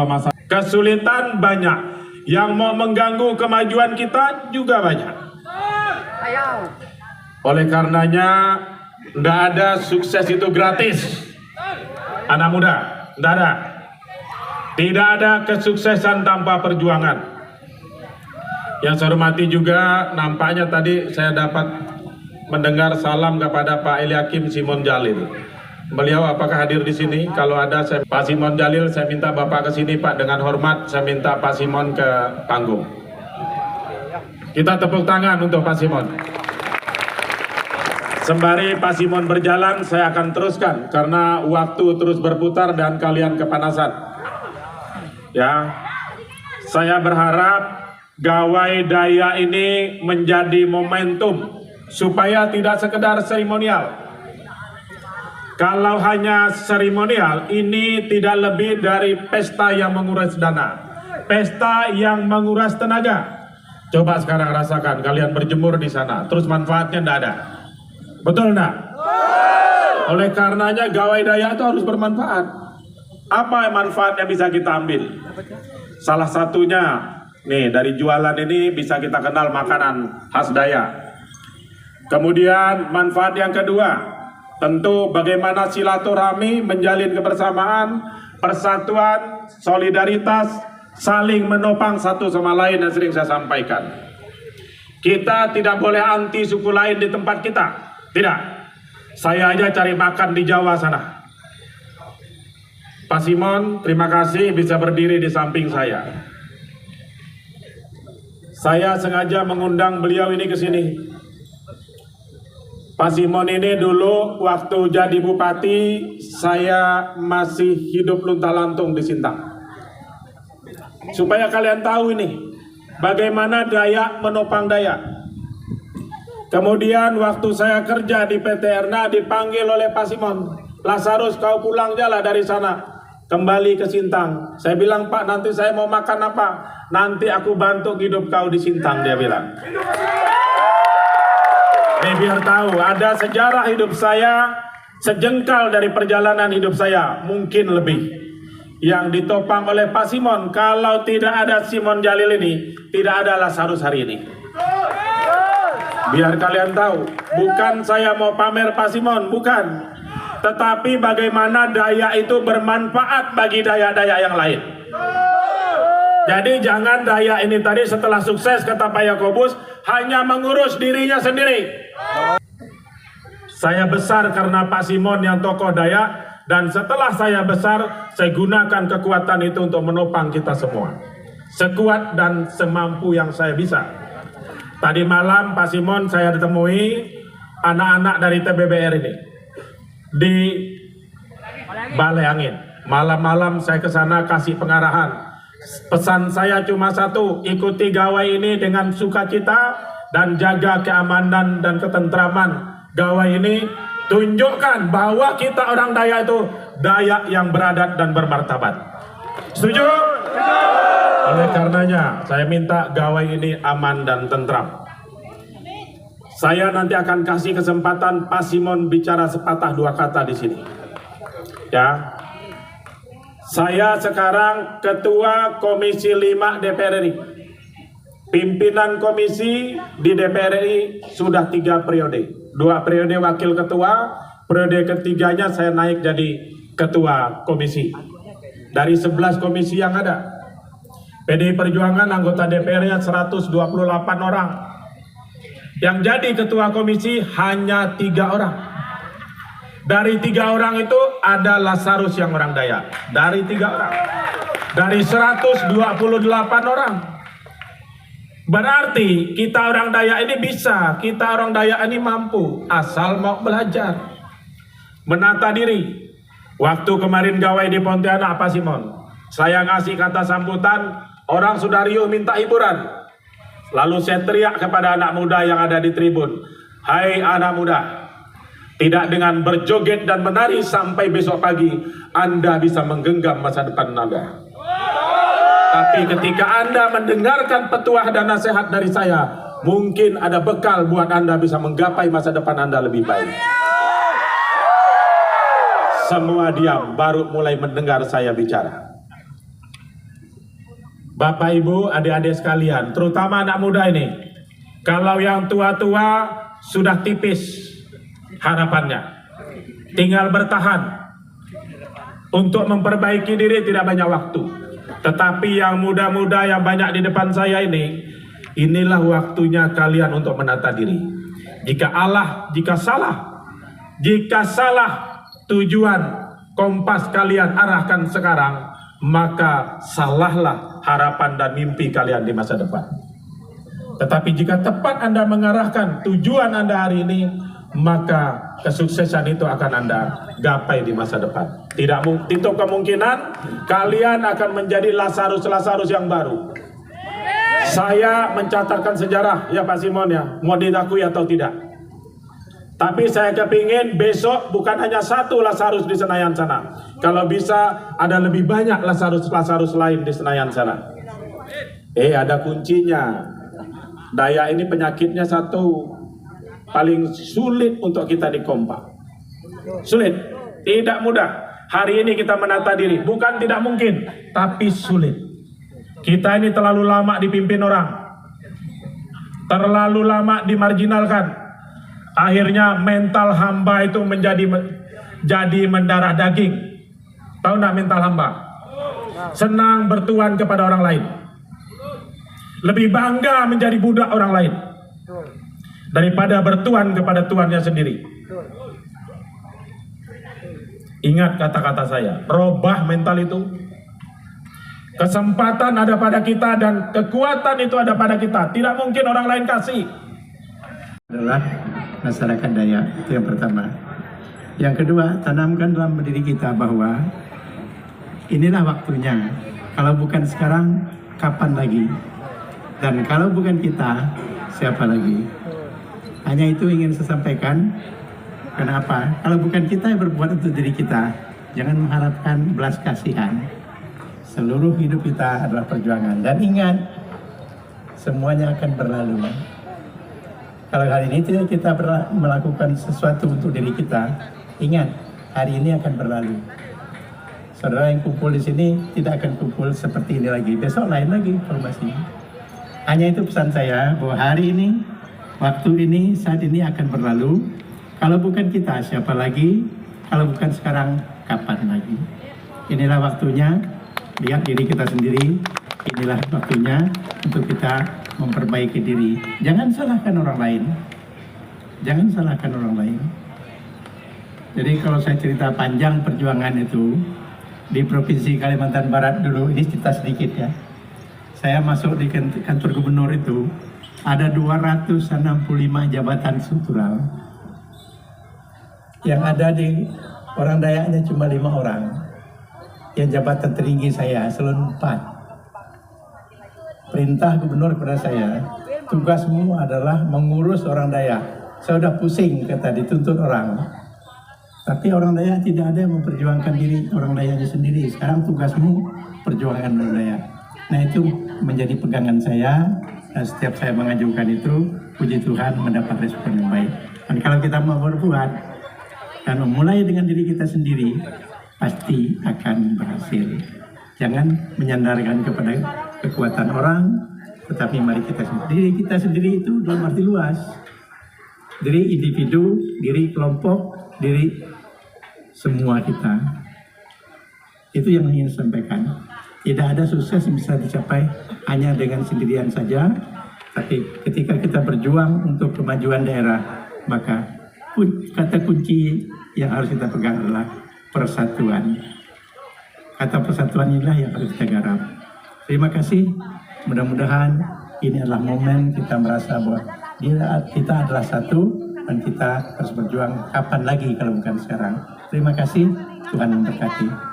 masalah. Kesulitan banyak, yang mau mengganggu kemajuan kita juga banyak. Oleh karenanya, tidak ada sukses itu gratis. Anak muda, tidak ada. Tidak ada kesuksesan tanpa perjuangan. Yang saya hormati juga, nampaknya tadi saya dapat mendengar salam kepada Pak Eliakim Simon Jalil. Beliau apakah hadir di sini? Kalau ada, Pak Simon Jalil, saya minta Bapak ke sini, Pak. Dengan hormat, saya minta Pak Simon ke panggung. Kita tepuk tangan untuk Pak Simon. Sembari Pak Simon berjalan, saya akan teruskan karena waktu terus berputar dan kalian kepanasan. Ya, saya berharap gawai daya ini menjadi momentum supaya tidak sekedar seremonial. Kalau hanya seremonial, ini tidak lebih dari pesta yang menguras dana, pesta yang menguras tenaga. Coba sekarang rasakan, kalian berjemur di sana, terus manfaatnya tidak ada. Betul enggak? Oleh karenanya gawai daya itu harus bermanfaat. Apa manfaat yang bisa kita ambil? Salah satunya, nih, dari jualan ini bisa kita kenal makanan khas Dayak. Kemudian manfaat yang kedua, tentu bagaimana silaturahmi, menjalin kebersamaan, persatuan, solidaritas, saling menopang satu sama lain yang sering saya sampaikan. Kita tidak boleh anti suku lain di tempat kita. Tidak. Saya aja cari makan di Jawa sana. Pak Simon, terima kasih bisa berdiri di samping saya. Saya sengaja mengundang beliau ini ke sini. Pak Simon ini dulu waktu jadi bupati, saya masih hidup lunta-lantung di Sintang. Supaya kalian tahu ini, bagaimana Dayak menopang Dayak. Kemudian waktu saya kerja di PT Erna dipanggil oleh Pak Simon, Lazarus, kau pulang jalan dari sana, kembali ke Sintang. Saya bilang, Pak, nanti saya mau makan apa? Nanti aku bantu hidup kau di Sintang, dia bilang. Nih, biar tahu, ada sejarah hidup saya, sejengkal dari perjalanan hidup saya, mungkin lebih. Yang ditopang oleh Pak Simon, kalau tidak ada Simon Jalil ini, tidak ada Lazarus hari ini. Biar kalian tahu, bukan saya mau pamer Pak Simon, bukan. Tetapi bagaimana daya itu bermanfaat bagi daya-daya yang lain. Jadi jangan daya ini tadi setelah sukses, kata Pak Yakobus, hanya mengurus dirinya sendiri. Saya besar karena Pak Simon yang tokoh daya, dan setelah saya besar, saya gunakan kekuatan itu untuk menopang kita semua. Sekuat dan semampu yang saya bisa. Tadi malam Pak Simon saya ditemui anak-anak dari TBBR ini di Balai Angin. Malam-malam saya ke sana kasih pengarahan. Pesan saya cuma satu, ikuti gawai ini dengan sukacita dan jaga keamanan dan ketentraman gawai ini. Tunjukkan bahwa kita orang Dayak itu Dayak yang beradat dan bermartabat. Setuju? Oleh karenanya saya minta gawai ini aman dan tentram. Saya nanti akan kasih kesempatan Pak Simon bicara sepatah dua kata di sini. Ya. Saya sekarang Ketua Komisi 5 DPR RI. Pimpinan komisi di DPR RI sudah 3 periode. 2 periode wakil ketua, periode ketiganya saya naik jadi ketua komisi. Dari 11 komisi yang ada. PDI Perjuangan anggota DPR-nya 128 orang. Yang jadi ketua komisi hanya 3 orang. Dari 3 orang itu ada Lazarus yang orang Dayak. Dari 3 orang. Dari 128 orang. Berarti kita orang Dayak ini bisa. Kita orang Dayak ini mampu. Asal mau belajar. Menata diri. Waktu kemarin gawai di Pontianak, Pak Simon, saya ngasih kata sambutan. Orang sudah riuh minta hiburan. Lalu saya teriak kepada anak muda yang ada di tribun. Hai anak muda, tidak dengan berjoget dan menari sampai besok pagi Anda bisa menggenggam masa depan Anda. Tapi ketika Anda mendengarkan petuah dan nasihat dari saya, mungkin ada bekal buat Anda bisa menggapai masa depan Anda lebih baik. Semua diam, baru mulai mendengar saya bicara. Bapak Ibu, adik-adik sekalian, terutama anak muda ini, kalau yang tua-tua sudah tipis harapannya, tinggal bertahan. Untuk memperbaiki diri tidak banyak waktu. Tetapi yang muda-muda yang banyak di depan saya ini, inilah waktunya kalian untuk menata diri. Jika salah tujuan kompas kalian arahkan sekarang, maka salahlah harapan dan mimpi kalian di masa depan. Tetapi jika tepat Anda mengarahkan tujuan Anda hari ini, maka kesuksesan itu akan Anda gapai di masa depan. Tidak untuk kemungkinan kalian akan menjadi Lazarus yang baru. Saya mencatatkan sejarah ya Pak Simon ya, mau diakui atau tidak. Tapi saya kepingin besok bukan hanya satu Lazarus di Senayan sana. Kalau bisa ada lebih banyak Lazarus lain di Senayan sana. Ada kuncinya. Daya ini penyakitnya satu, paling sulit untuk kita dikompak. Sulit, tidak mudah. Hari ini kita menata diri, bukan tidak mungkin, tapi sulit. Kita ini terlalu lama dipimpin orang, terlalu lama dimarginalkan. Akhirnya mental hamba itu jadi mendarah daging. Tahu nggak mental hamba? Senang bertuan kepada orang lain, lebih bangga menjadi budak orang lain daripada bertuan kepada tuannya sendiri. Ingat kata-kata saya, robah mental itu. Kesempatan ada pada kita dan kekuatan itu ada pada kita. Tidak mungkin orang lain kasih. Adalah masyarakat Dayak, itu yang pertama. Yang kedua, tanamkan dalam diri kita bahwa inilah waktunya. Kalau bukan sekarang, kapan lagi? Dan kalau bukan kita, siapa lagi? Hanya itu ingin saya sampaikan. Kenapa? Kalau bukan kita yang berbuat untuk diri kita, jangan mengharapkan belas kasihan. Seluruh hidup kita adalah perjuangan. Dan ingat, semuanya akan berlalu. Kalau hari ini tidak kita melakukan sesuatu untuk diri kita, ingat, hari ini akan berlalu. Saudara yang kumpul di sini tidak akan kumpul seperti ini lagi. Besok lain lagi formasinya. Hanya itu pesan saya, bahwa hari ini, waktu ini, saat ini akan berlalu. Kalau bukan kita, siapa lagi? Kalau bukan sekarang, kapan lagi? Inilah waktunya, lihat diri kita sendiri. Inilah waktunya untuk kita memperbaiki diri. Jangan salahkan orang lain. Jangan salahkan orang lain. Jadi kalau saya cerita panjang perjuangan itu, di Provinsi Kalimantan Barat dulu, ini cerita sedikit ya. Saya masuk di kantor gubernur itu, ada 265 jabatan struktural. Yang ada di orang Dayaknya cuma 5 orang. Yang jabatan tertinggi saya eselon 4. Perintah gubernur kepada saya, tugasmu adalah mengurus orang Dayak. Saya udah pusing, kata dituntut orang. Tapi orang Dayak tidak ada yang memperjuangkan diri orang Dayaknya sendiri. Sekarang tugasmu perjuangan orang Dayak. Nah itu menjadi pegangan saya. Dan setiap saya mengajukan itu, puji Tuhan mendapat respon yang baik. Dan kalau kita mau berbuat dan memulai dengan diri kita sendiri, pasti akan berhasil. Jangan menyandarkan kepada kekuatan orang, tetapi mari kita sendiri. Diri kita sendiri itu dalam arti luas. Diri individu, diri kelompok, diri semua kita. Itu yang ingin saya sampaikan. Tidak ada sukses yang bisa dicapai hanya dengan sendirian saja, tapi ketika kita berjuang untuk kemajuan daerah, maka kata kunci yang harus kita pegang adalah persatuan. Kata persatuan inilah yang harus kita garap. Terima kasih. Mudah-mudahan ini adalah momen kita merasa bahwa kita adalah satu dan kita harus berjuang kapan lagi kalau bukan sekarang. Terima kasih. Tuhan memberkati.